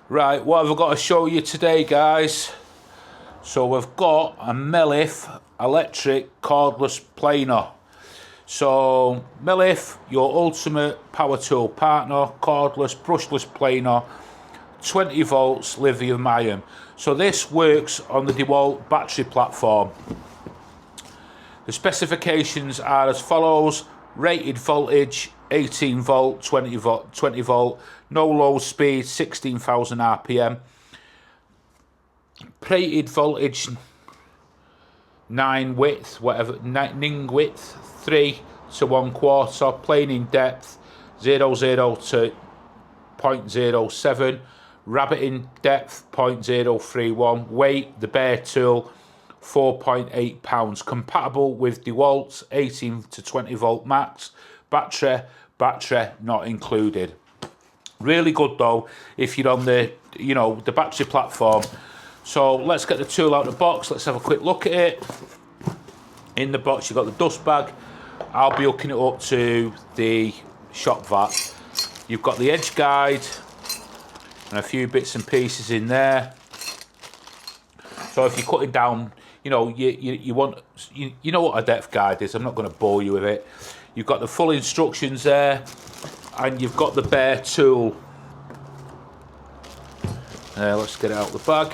Right, what have I got to show you today, guys? So we've got a Mellif electric cordless planer. So Mellif, your ultimate power tool partner, cordless, brushless planer, 20 volts lithium ion. So this works on the Dewalt battery platform. The specifications are as follows: rated voltage 18 volt, 20 volt, no low speed, 16,000 RPM. Rated voltage 9 width, whatever, 9 width 3 to 1/4, planing depth 00 to 0.07, rabbiting depth 0.031, weight, the bare tool 4.8 pounds, compatible with Dewalt's 18 to 20 volt max, battery not included. Really good though if you're on the the battery platform. So let's get the tool out of the box, let's have a quick look at it. In the box you've got the dust bag. I'll be hooking it up to the shop vac. You've got the edge guide and a few bits and pieces in there. So if you're cutting down, you know what a depth guide is. I'm not going to bore you with it. You've got the full instructions there, and you've got the bare tool. Let's get it out of the bag.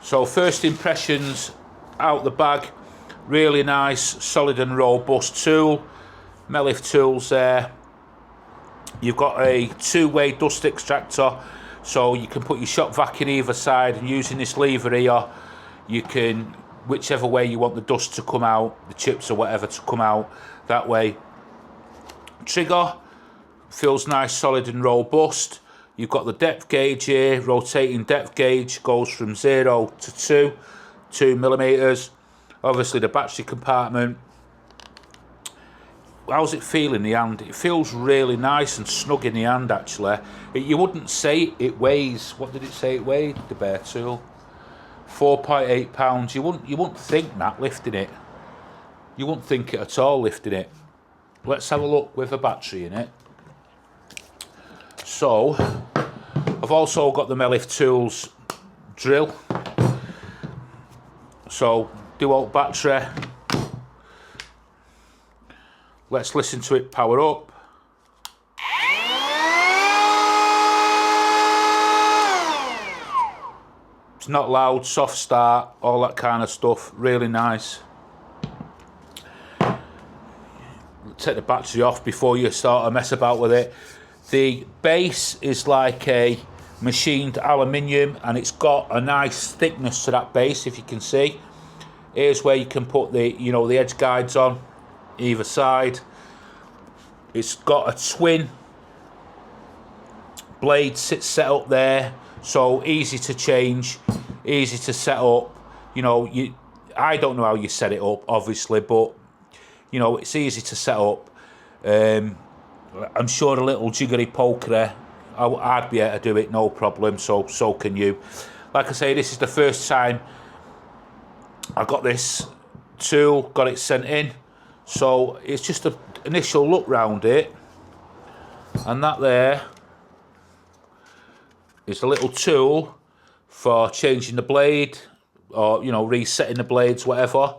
So first impressions out the bag, really nice, solid and robust tool. Mellif Tools there. You've got a two-way dust extractor, so you can put your shop vac in either side, and using this lever here, you can, whichever way you want the dust to come out, the chips or whatever to come out, that way. Trigger feels nice, solid and robust. You've got the depth gauge here, rotating depth gauge, goes from 0 to 2 millimeters. Obviously the battery compartment. How's it feel in the hand? It feels really nice and snug in the hand actually. You wouldn't say it weighs, what did it say it weighed, the bare tool? 4.8 pounds. You wouldn't think that lifting it. You wouldn't think it at all lifting it. Let's have a look with a battery in it. So I've also got the Mellif Tools drill. So Dewalt battery. Let's listen to it power up. It's not loud, soft start, all that kind of stuff, really nice. Take the battery off before you start to mess about with it. The base is like a machined aluminium, and it's got a nice thickness to that base, if you can see. Here's where you can put the the edge guides on either side. It's got a twin blade set up there, so easy to change, easy to set up. I don't know how you set it up obviously, but it's easy to set up. I'm sure a little jiggery pokery, I'd be able to do it no problem, so can you. Like I say, this is the first time I got this tool, got it sent in, so it's just an initial look round it, and that there is a little tool for changing the blade or resetting the blades, whatever,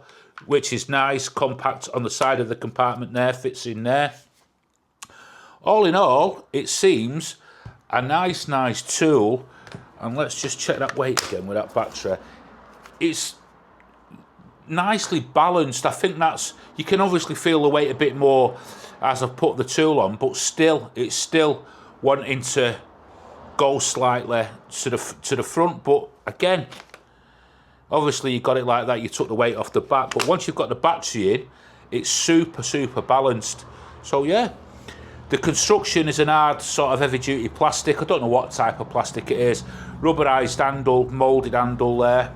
which is nice, compact on the side of the compartment there, fits in there. All in all, it seems a nice tool. And let's just check that weight again with that battery. It's nicely balanced. I think you can obviously feel the weight a bit more as I've put the tool on, but still, it's still wanting to go slightly to the front. But again, obviously you got it like that, you took the weight off the back, but once you've got the battery in, it's super balanced. So yeah, the construction is an hard sort of heavy duty plastic. I don't know what type of plastic it is. Rubberized handle, moulded handle there.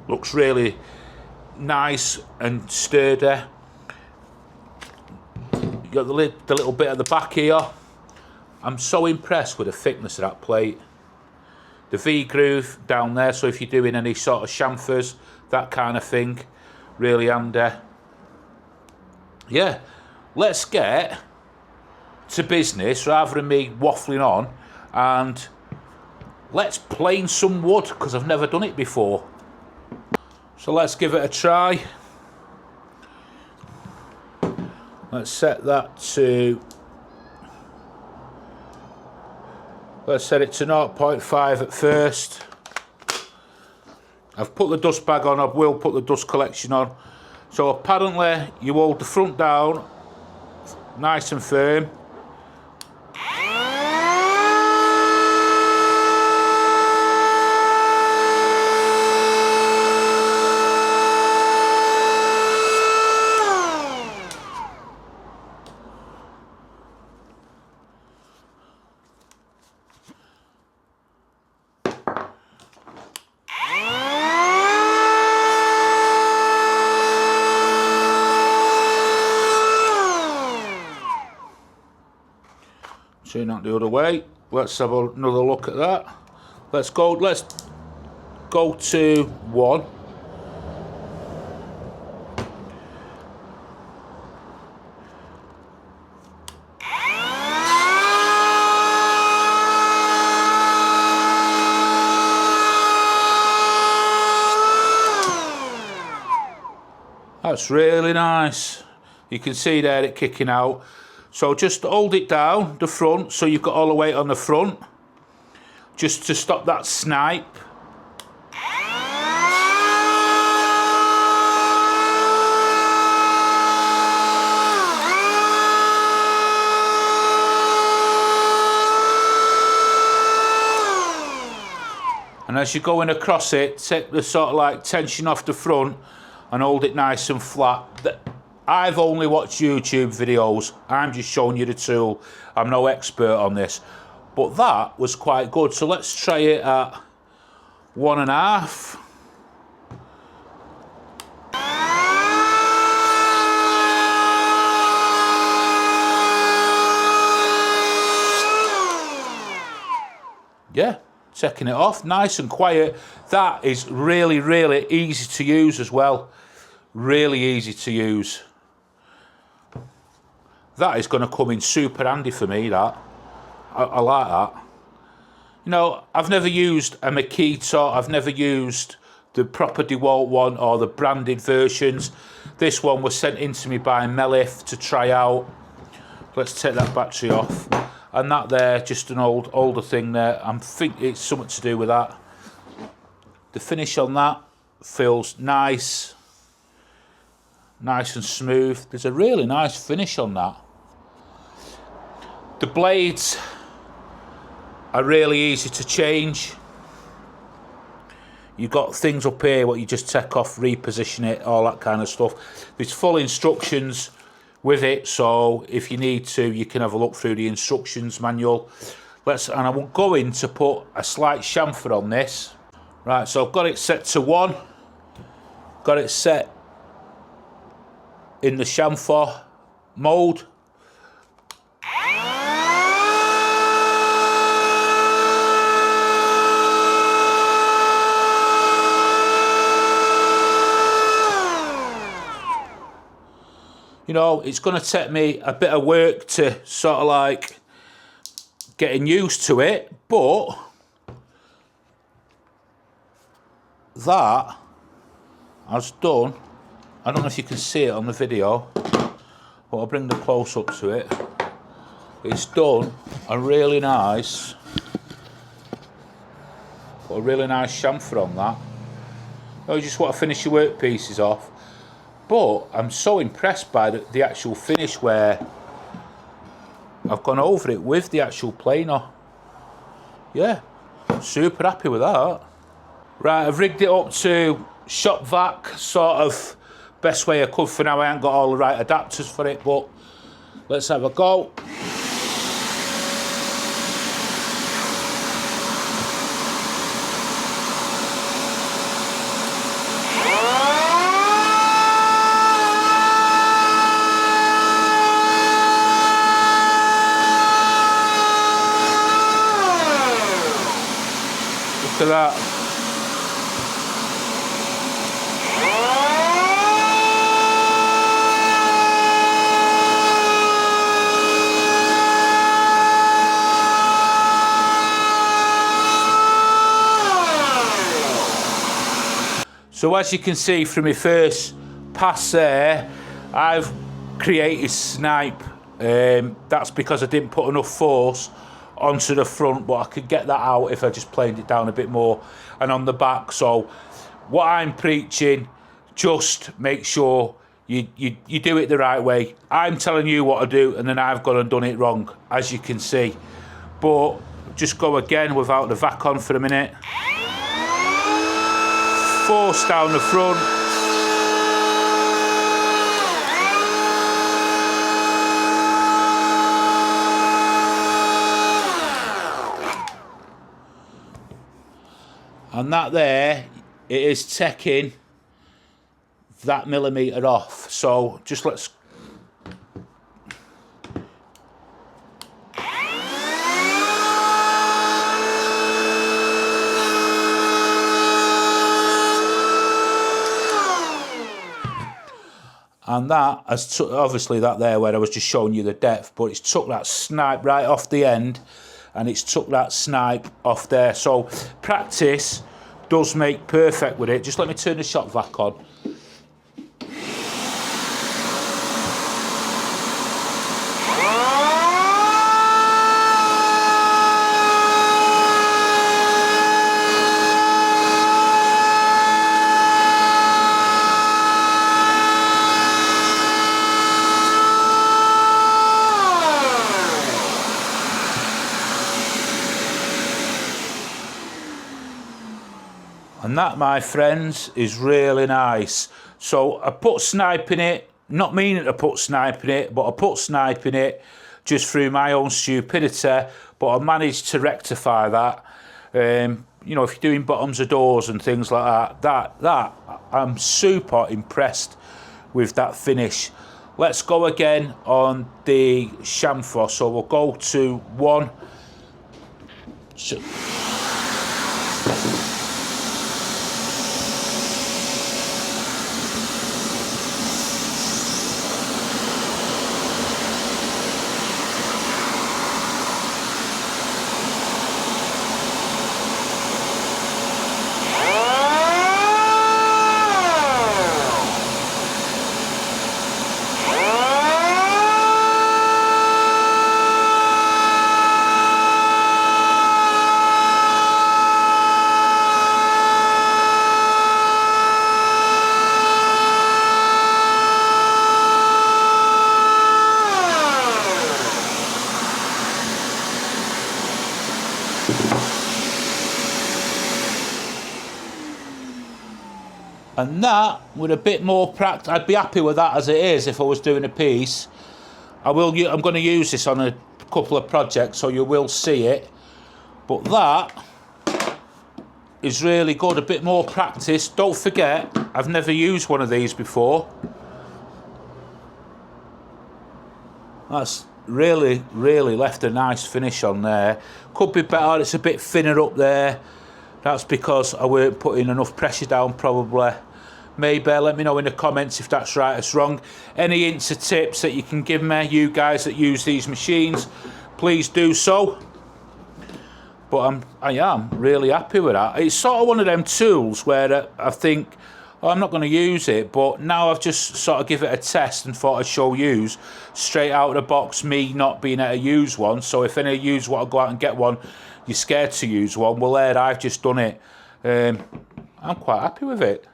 Looks really nice and sturdy. You got the little bit at the back here. I'm so impressed with the thickness of that plate. The V-groove down there, so if you're doing any sort of chamfers, that kind of thing, really handy. Yeah, let's get to business rather than me waffling on, and let's plane some wood, because I've never done it before. So let's give it a try. Let's set that to, let's set it to 0.5 at first. I've put the dust bag on, I will put the dust collection on. So apparently you hold the front down nice and firm. So not the other way. Let's have another look at that. Let's go to 1. That's really nice. You can see there it kicking out. So just hold it down, the front, so you've got all the weight on the front, just to stop that snipe. And as you're going across it, take the sort of like tension off the front and hold it nice and flat. I've only watched YouTube videos. I'm just showing you the tool. I'm no expert on this. But that was quite good. So let's try it at 1.5. Yeah, taking it off, nice and quiet. That is really, really easy to use as well. Really easy to use. That is going to come in super handy for me, that. I like that. You know, I've never used a Makita, I've never used the proper Dewalt one or the branded versions. This one was sent in to me by Mellif to try out. Let's take that battery off. And that there, just an older thing there. I think it's something to do with that. The finish on that feels nice. Nice and smooth. There's a really nice finish on that. The blades are really easy to change. You've got things up here what you just take off, reposition it, all that kind of stuff. There's full instructions with it, so if you need to, you can have a look through the instructions manual. And I'm going to put a slight chamfer on this. Right, so I've got it set to 1. Got it set in the chamfer mode. You know, it's going to take me a bit of work to sort of like getting used to it, but that has done, I don't know if you can see it on the video, but I'll bring the close up to it. It's done a really nice, put a really nice chamfer on that. You just want to finish your work pieces off. But I'm so impressed by the actual finish where I've gone over it with the actual planer. Yeah, super happy with that. Right, I've rigged it up to shop vac, sort of best way I could for now. I haven't got all the right adapters for it, but let's have a go. Look at that. So as you can see from my first pass there, I've created snipe. That's because I didn't put enough force onto the front, but I could get that out if I just planed it down a bit more, and on the back. So what I'm preaching, just make sure you do it the right way. I'm telling you what to do, and then I've gone and done it wrong, as you can see. But just go again without the vac on for a minute. Force down the front. And that there, it is taking that millimetre off. So just let's... And that has obviously that there where I was just showing you the depth, but it's took that snipe right off the end, and it's took that snipe off there. So practice does make perfect with it. Just let me turn the shop vac on. And that, my friends, is really nice. So I put snipe in it, not meaning to put snipe in it, but I put snipe in it just through my own stupidity, but I managed to rectify that. You know, if you're doing bottoms of doors and things like that, I'm super impressed with that finish. Let's go again on the chamfer. So we'll go to 1. And that, with a bit more practice, I'd be happy with that as it is if I was doing a piece. I'm going to use this on a couple of projects, so you will see it. But that is really good. A bit more practice. Don't forget, I've never used one of these before. That's really, really left a nice finish on there. Could be better. It's a bit thinner up there. That's because I weren't putting enough pressure down, probably. Maybe let me know in the comments if that's right or wrong. Any hints or tips that you can give me, you guys that use these machines, please do so. But I am really happy with that. It's sort of one of them tools where I think, oh, I'm not going to use it, but now I've just sort of give it a test and thought I'd show yous straight out of the box, me not being able to use one. So if any of yous want to go out and get one, you're scared to use one, well there, I've just done it. I'm quite happy with it.